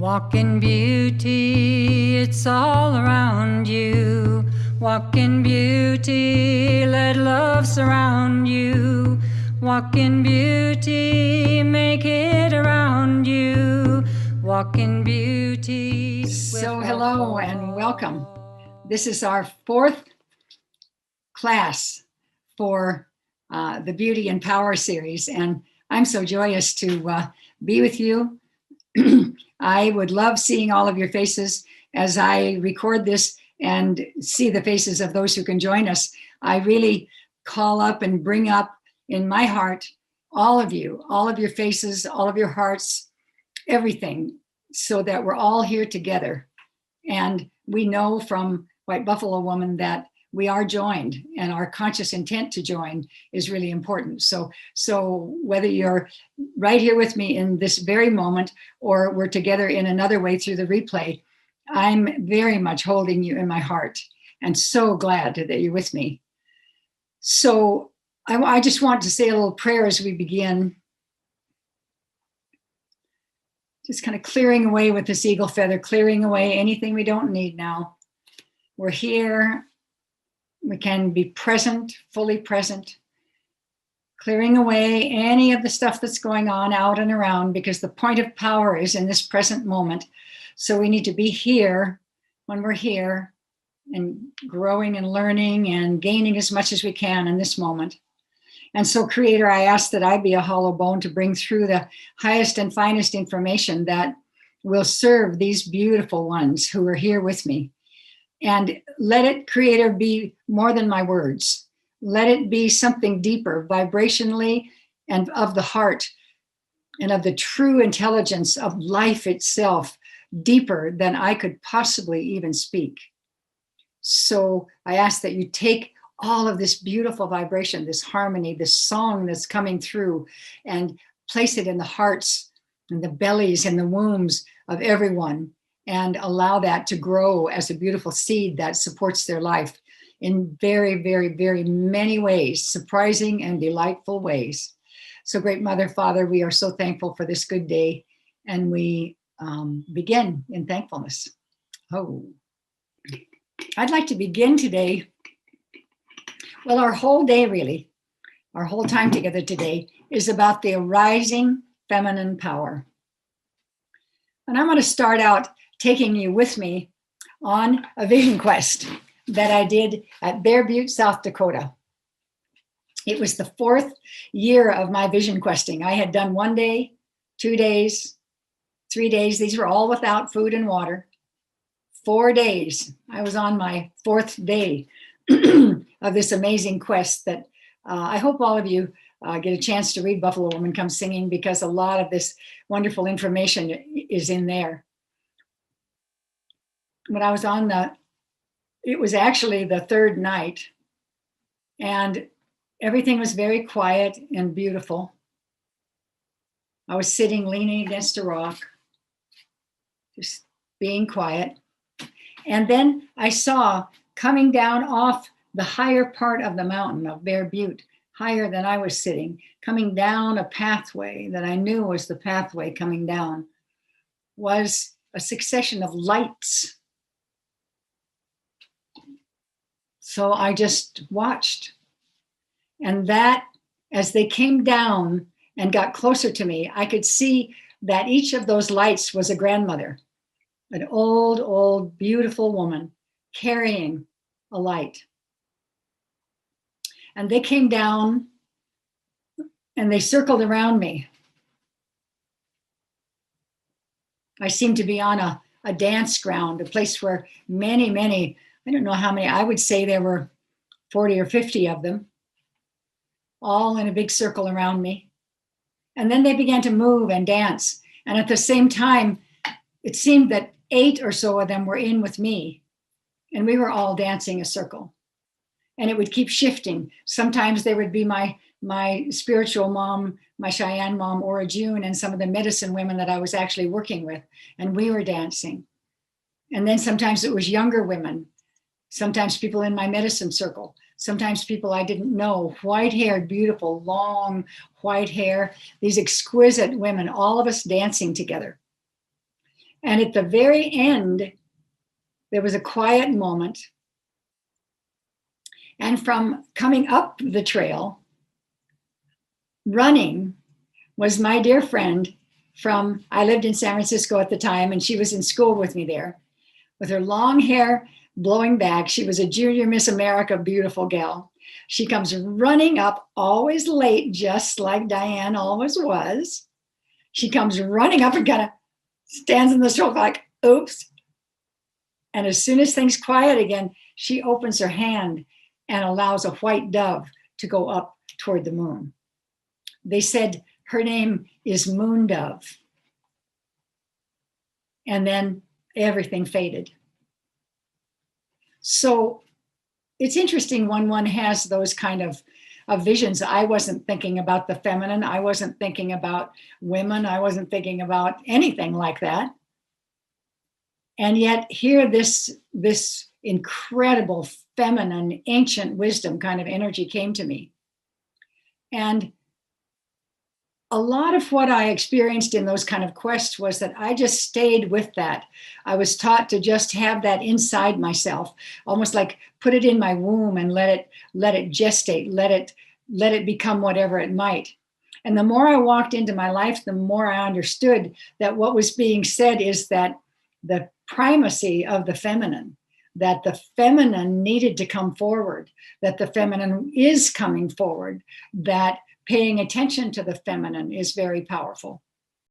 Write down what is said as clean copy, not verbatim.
Walk in beauty, it's all around you. Walk in beauty, let love surround you. Walk in beauty, make it around you. Walk in beauty. So hello and welcome. This is our fourth class for the Beauty and Power series, and I'm so joyous to be with you. I would love seeing all of your faces as I record this and see the faces of those who can join us. I really call up and bring up in my heart all of your faces, all of your hearts, everything, so that we're all here together. And we know from White Buffalo Woman that we are joined, and our conscious intent to join is really important. So whether you're right here with me in this very moment, or we're together in another way through the replay, I'm very much holding you in my heart and so glad that you're with me. So I just want to say a little prayer as we begin. Just kind of clearing away with this eagle feather, clearing away anything we don't need now. We're here. We can be present, fully present, clearing away any of the stuff that's going on out and around, because the point of power is in this present moment. So we need to be here when we're here and growing and learning and gaining as much as we can in this moment. And so, Creator, I ask that I be a hollow bone to bring through the highest and finest information that will serve these beautiful ones who are here with me. And let it, Creator, be more than my words. Let it be something deeper, vibrationally, and of the heart, and of the true intelligence of life itself, deeper than I could possibly even speak. So I ask that you take all of this beautiful vibration, this harmony, this song that's coming through, and place it in the hearts and the bellies and the wombs of everyone, and allow that to grow as a beautiful seed that supports their life in very, very, very many ways, surprising and delightful ways. So, Great Mother, Father, we are so thankful for this good day, and we begin in thankfulness. Oh, I'd like to begin today. Well, our whole day, really, our whole time together today is about the arising feminine power. And I'm going to start out taking you with me on a vision quest that I did at Bear Butte, South Dakota. It was the fourth year of my vision questing. I had done 1 day, 2 days, 3 days. These were all without food and water. 4 days. I was on my fourth day of this amazing quest that I hope all of you get a chance to read Buffalo Woman Comes Singing, because a lot of this wonderful information is in there. When I was on it was actually the third night, and everything was very quiet and beautiful. I was sitting, leaning against a rock, just being quiet. And then I saw coming down off the higher part of the mountain of Bear Butte, higher than I was sitting, coming down a pathway that I knew was the pathway coming down, was a succession of lights. So I just watched. And that, as they came down and got closer to me, I could see that each of those lights was a grandmother, an old, beautiful woman carrying a light. And they came down and they circled around me. I seemed to be on a dance ground, a place where many, I don't know how many, I would say there were 40 or 50 of them, all in a big circle around me. And then they began to move and dance. And at the same time, it seemed that 8 or so of them were in with me, and we were all dancing a circle. And it would keep shifting. Sometimes there would be my spiritual mom, my Cheyenne mom, Ora June, and some of the medicine women that I was actually working with, and we were dancing. And then sometimes it was younger women, sometimes people in my medicine circle, sometimes people I didn't know, white-haired, beautiful, long white hair, these exquisite women, all of us dancing together. And at the very end, there was a quiet moment. And from coming up the trail, running, was my dear friend from, I lived in San Francisco at the time, and she was in school with me there, with her long hair blowing back. She was a junior Miss America, beautiful gal. She comes running up, always late, just like Diane always was. She comes running up and kind of stands in the stroke like, oops. And as soon as things quiet again, she opens her hand and allows a white dove to go up toward the moon. They said her name is Moon Dove. And then everything faded. So it's interesting when one has those kind of visions. I wasn't thinking about the feminine. I wasn't thinking about women. I wasn't thinking about anything like that. And yet here this incredible feminine, ancient wisdom kind of energy came to me. And a lot of what I experienced in those kind of quests was that I just stayed with that. I was taught to just have that inside myself, almost like put it in my womb and let it gestate, let it become whatever it might. And the more I walked into my life, the more I understood that what was being said is that the primacy of the feminine, that the feminine needed to come forward, that the feminine is coming forward, that paying attention to the feminine is very powerful.